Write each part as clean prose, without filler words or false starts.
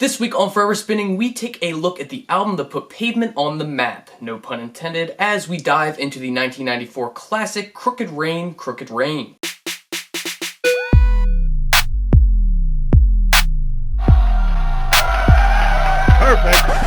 This week on Forever Spinning, we take a look at the album that put Pavement on the map, no pun intended, as we dive into the 1994 classic Crooked Rain, Crooked Rain. Perfect.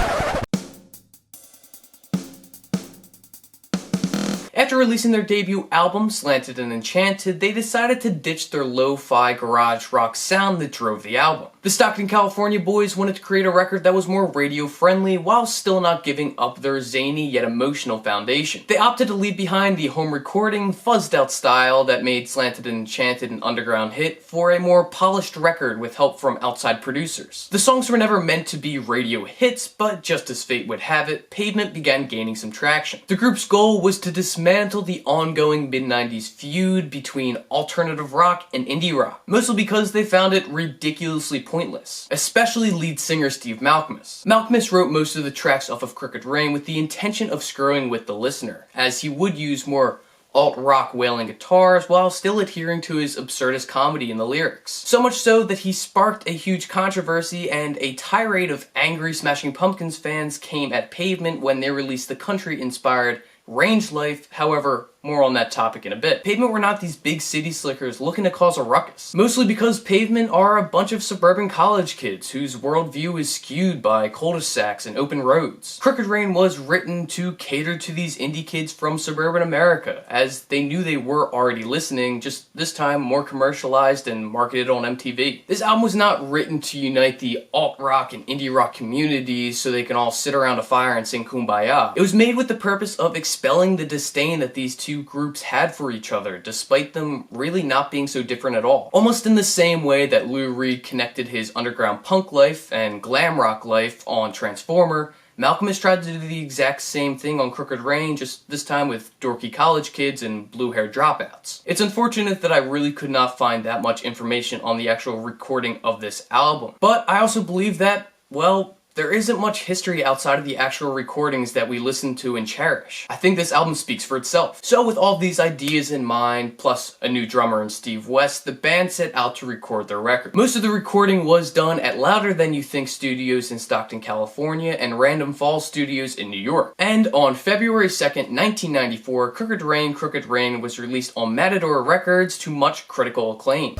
After releasing their debut album, Slanted and Enchanted, they decided to ditch their lo-fi garage rock sound that drove the album. The Stockton, California boys wanted to create a record that was more radio-friendly while still not giving up their zany yet emotional foundation. They opted to leave behind the home recording, fuzzed-out style that made Slanted and Enchanted an underground hit for a more polished record with help from outside producers. The songs were never meant to be radio hits, but just as fate would have it, Pavement began gaining some traction. The group's goal was to dismantle the ongoing mid-90s feud between alternative rock and indie rock, mostly because they found it ridiculously pointless, especially lead singer Steve Malkmus. Malkmus wrote most of the tracks off of Crooked Rain with the intention of screwing with the listener, as he would use more alt-rock wailing guitars while still adhering to his absurdist comedy in the lyrics. So much so that he sparked a huge controversy and a tirade of angry Smashing Pumpkins fans came at Pavement when they released the country-inspired Range Life. However, more on that topic in a bit. Pavement were not these big city slickers looking to cause a ruckus. Mostly because Pavement are a bunch of suburban college kids whose worldview is skewed by cul-de-sacs and open roads. Crooked Rain was written to cater to these indie kids from suburban America, as they knew they were already listening, just this time more commercialized and marketed on MTV. This album was not written to unite the alt-rock and indie rock communities so they can all sit around a fire and sing Kumbaya. It was made with the purpose of expelling the disdain that these two groups had for each other, despite them really not being so different at all. Almost in the same way that Lou Reed connected his underground punk life and glam rock life on Transformer, Malkmus tried to do the exact same thing on Crooked Rain, just this time with dorky college kids and blue-haired dropouts. It's unfortunate that I really could not find that much information on the actual recording of this album, but I also believe that, well, there isn't much history outside of the actual recordings that we listen to and cherish. I think this album speaks for itself. So with all these ideas in mind, plus a new drummer in Steve West, the band set out to record their record. Most of the recording was done at Louder Than You Think Studios in Stockton, California, and Random Falls Studios in New York. And on February 2nd, 1994, Crooked Rain, Crooked Rain was released on Matador Records to much critical acclaim.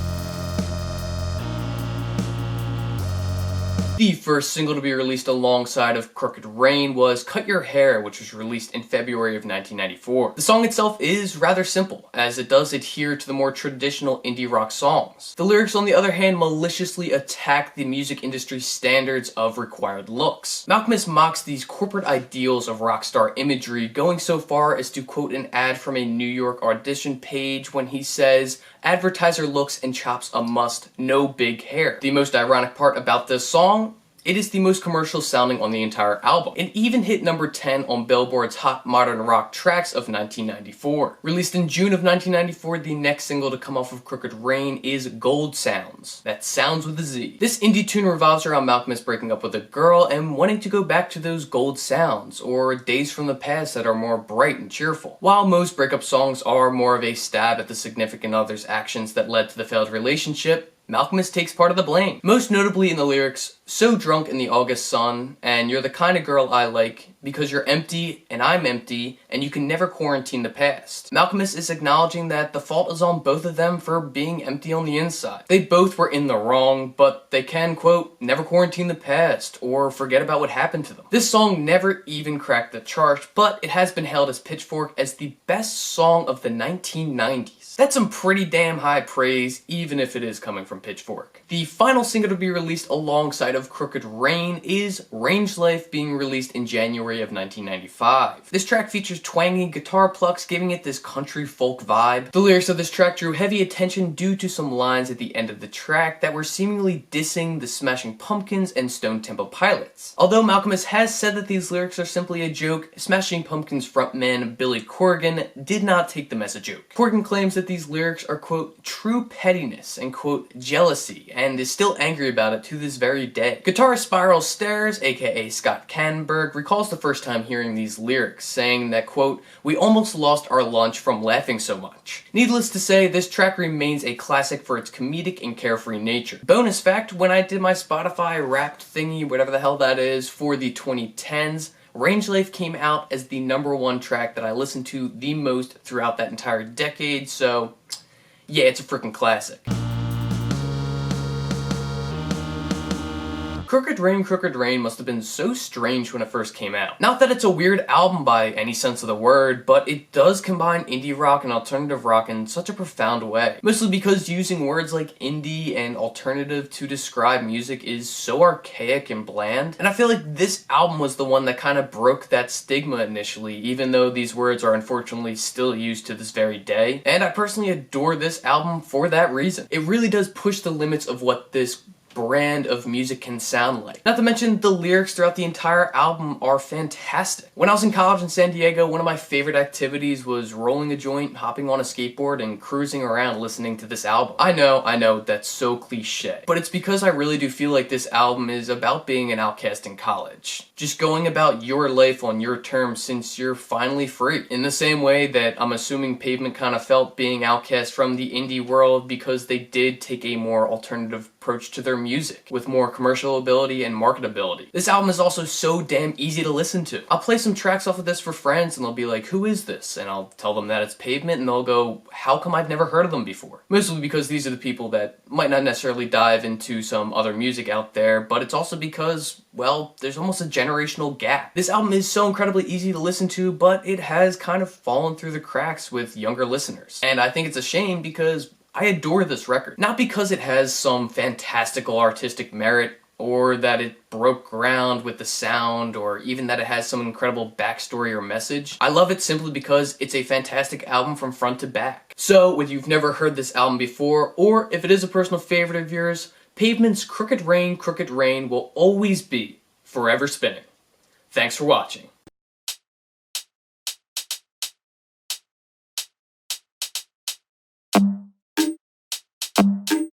The first single to be released alongside of Crooked Rain was Cut Your Hair, which was released in February of 1994. The song itself is rather simple, as it does adhere to the more traditional indie rock songs. The lyrics, on the other hand, maliciously attack the music industry's standards of required looks. Malkmus mocks these corporate ideals of rock star imagery, going so far as to quote an ad from a New York audition page when he says, "Advertiser looks and chops a must, no big hair." The most ironic part about this song, it is the most commercial sounding on the entire album. It even hit number 10 on Billboard's Hot Modern Rock Tracks of 1994. Released in June of 1994, the next single to come off of Crooked Rain is Gold Sounds. That sounds with a Z. This indie tune revolves around Malkmus breaking up with a girl and wanting to go back to those gold sounds, or days from the past that are more bright and cheerful. While most breakup songs are more of a stab at the significant other's actions that led to the failed relationship, Malkmus takes part of the blame. Most notably in the lyrics, "So drunk in the August sun, and you're the kind of girl I like, because you're empty and I'm empty, and you can never quarantine the past." Malkmus is acknowledging that the fault is on both of them for being empty on the inside. They both were in the wrong, but they can, quote, never quarantine the past, or forget about what happened to them. This song never even cracked the chart, but it has been hailed as Pitchfork as the best song of the 1990s. That's some pretty damn high praise, even if it is coming from Pitchfork. The final single to be released alongside of Crooked Rain is Range Life, being released in January of 1995. This track features twangy guitar plucks, giving it this country folk vibe. The lyrics of this track drew heavy attention due to some lines at the end of the track that were seemingly dissing the Smashing Pumpkins and Stone Temple Pilots. Although Malkmus has said that these lyrics are simply a joke, Smashing Pumpkins frontman Billy Corgan did not take them as a joke. Corgan claims that these lyrics are, quote, true pettiness and, quote, jealousy, and is still angry about it to this very day. Guitarist Spiral Stairs, aka Scott Canberg, recalls the first time hearing these lyrics, saying that, quote, "We almost lost our lunch from laughing so much." Needless to say, this track remains a classic for its comedic and carefree nature. Bonus fact, when I did my Spotify Wrapped thingy, whatever the hell that is, for the 2010s, Range Life came out as the #1 track that I listened to the most throughout that entire decade, so yeah, it's a freaking classic. Crooked Rain must have been so strange when it first came out. Not that it's a weird album by any sense of the word, but it does combine indie rock and alternative rock in such a profound way. Mostly because using words like indie and alternative to describe music is so archaic and bland, and I feel like this album was the one that kind of broke that stigma initially, even though these words are unfortunately still used to this very day. And I personally adore this album for that reason. It really does push the limits of what this brand of music can sound like. Not to mention, the lyrics throughout the entire album are fantastic. When I was in college in San Diego, one of my favorite activities was rolling a joint, hopping on a skateboard, and cruising around listening to this album. I know, that's so cliche. But it's because I really do feel like this album is about being an outcast in college. Just going about your life on your terms since you're finally free. In the same way that I'm assuming Pavement kind of felt being outcast from the indie world because they did take a more alternative approach to their music, with more commercial ability and marketability. This album is also so damn easy to listen to. I'll play some tracks off of this for friends and they'll be like, "Who is this?" And I'll tell them that it's Pavement and they'll go, "How come I've never heard of them before?" Mostly because these are the people that might not necessarily dive into some other music out there, but it's also because, well, there's almost a generational gap. This album is so incredibly easy to listen to, but it has kind of fallen through the cracks with younger listeners. And I think it's a shame because I adore this record. Not because it has some fantastical artistic merit, or that it broke ground with the sound, or even that it has some incredible backstory or message. I love it simply because it's a fantastic album from front to back. So, if you've never heard this album before, or if it is a personal favorite of yours, Pavement's Crooked Rain will always be forever spinning. Thanks for watching.